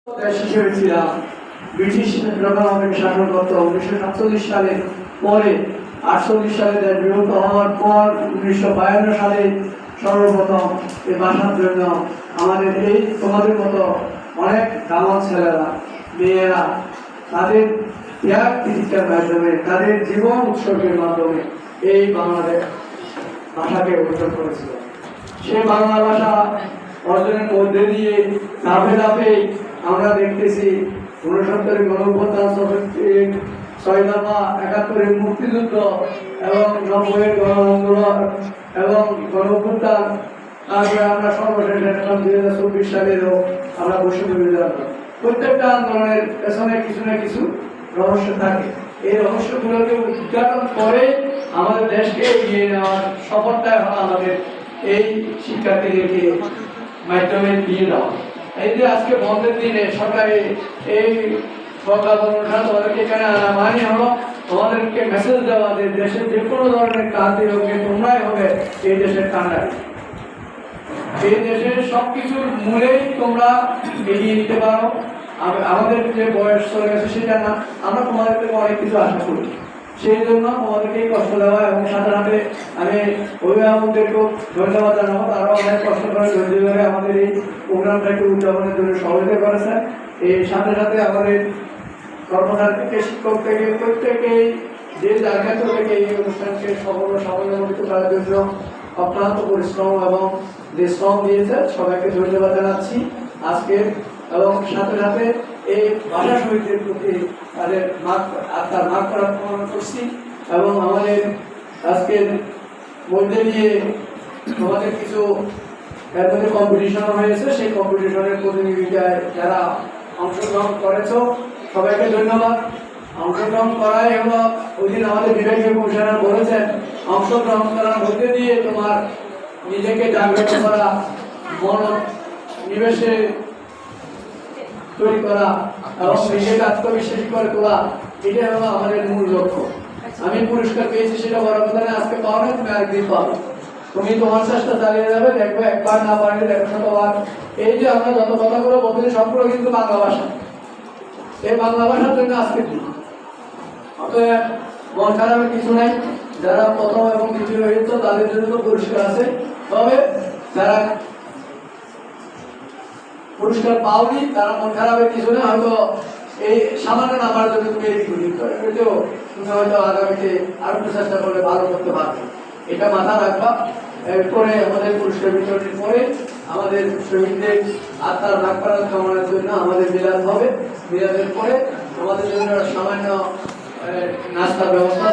হিসেবে ছিলাম। ব্রিটিশ যখন আমাদেরকে শাসন করতো 1947 সালে, পরে 48 সালে দেশ বিভক্ত হওয়ার পর 1952 সালে সর্বপ্রথম এই ভাষার জন্য আমাদের এই তোমাদের মতো অনেক গ্রামের ছেলেরা মেয়েরা তাদের ত্যাগ তিতিক্ষার মাধ্যমে, তাদের জীবন উৎসর্গের মাধ্যমে এই বাংলাদেশ ভাষাকে অর্জন করেছিল। সেই বাংলা ভাষা অর্জনের মধ্যে দিয়ে ধাপে ধাপে আমরা দেখতেছি 69-এর গণঅভ্যুত্থান, 6 দফা, 71-এর মুক্তিযুদ্ধ এবং 90-এর গণ আন্দোলন এবং গণঅভ্যুত্থান, তারপরে আমরা সর্বশেষ 2024 সালেরও আমরা বৈষম্য বিরোধী আন্দোলন। প্রত্যেকটা আন্দোলনের পেছনে কিছু না কিছু রহস্য থাকে। এই রহস্যগুলোকে উদ্ঘাটন করে আমাদের দেশকে এগিয়ে নেওয়ার সফলতাই হলো আমাদের এই শিক্ষার্থীদেরকে মাধ্যমে দিয়ে দেওয়া। এই যে আজকে বন্ধের দিনে সরকারি এই সরকার অনুষ্ঠান তোমাদেরকে এখানে আনা মানে হলো তোমাদেরকে মেসেজ দেওয়া যে দেশের যে কোনো ধরনের ক্রান্তি হোক তোমরাই হবে এই দেশের কান্ডারি। এই দেশের সবকিছুর মূলেই তোমরা এগিয়ে নিতে পারো। আমাদের যে বয়স চলে গেছে সেটা না, আমরা তোমাদের থেকে অনেক কিছু আশা করি। সেই জন্য তোমাদেরকে কষ্ট দেওয়া এবং সাথে সাথে আমি অভিভাবকদেরকেও ধন্যবাদ জানাবো। তারাও অনেক কষ্ট করে ধৈর্য ধরে আমাদের এই প্রোগ্রামটাকে উদযাপনের জন্য সহযোগিতা করেছে। এই সাথে সাথে আমাদের কর্মচারী থেকে শিক্ষক থেকে প্রত্যেকেই যে জায়গা থেকে এই অনুষ্ঠানকে সাফল্যমণ্ডিত করার জন্য অক্লান্ত পরিশ্রম এবং যে শ্রম দিয়েছে সবাইকে ধন্যবাদ জানাচ্ছি আজকে। এবং সাথে সাথে এই ভাষা শহীদদের প্রতি তাদের আত্মার মাগ প্রার্থনা করছি। এবং আমাদের আজকের মধ্যে দিয়ে তোমাদের কিছু এর মধ্যে কম্পিটিশন হয়েছে, সেই কম্পিটিশনের প্রতিযোগিতায় যারা অংশগ্রহণ করেছ সবাইকে ধন্যবাদ। অংশগ্রহণ করাই হলো ওই দিন আমাদের বিভাগীয় কমিশনার বলেছেন অংশগ্রহণ করার মধ্যে দিয়ে তোমার নিজেকে জাগ্রত করা, মন নিবেশে তৈরি করা এবং নিজেকে আত্মবিশ্বাসী করে তোলা, এটাই হলো আমাদের মূল লক্ষ্য। আমি পুরস্কার পেয়েছি সেটা বড় কথা না, আজকে পাও না তুমি আরেকদিন পাবে। তুমি তোমার চেষ্টা চালিয়ে যাবে, দেখবে একবার না পারলে 100বার। এই যে আমরা যত কথাগুলো বলছি সবগুলো কিন্তু বাংলা ভাষা। এই বাংলা ভাষার জন্য আজকে অতএব মন খারাপের কিছু নাই। যারা প্রথম এবং দ্বিতীয় হয়েছে তাদের জন্য তো পুরস্কার আছে, তবে যারা পুরস্কার পাওনি তারা মন খারাপের কিছু নেই। হয়তো এই সামান্য নামার জন্য তুমি তুমি হয়তো আগামীতে আরো চেষ্টা করলে ভালো করতে পারবে, এটা মাথা রাখবা। এরপরে আমাদের পুরস্কার বিতরণের পরে আমাদের শহীদদের আত্মার ভাগ করার কামনার জন্য আমাদের মিলাদ হবে। মিলাদের পরে আমাদের জন্য সামান্য নাস্তার ব্যবস্থা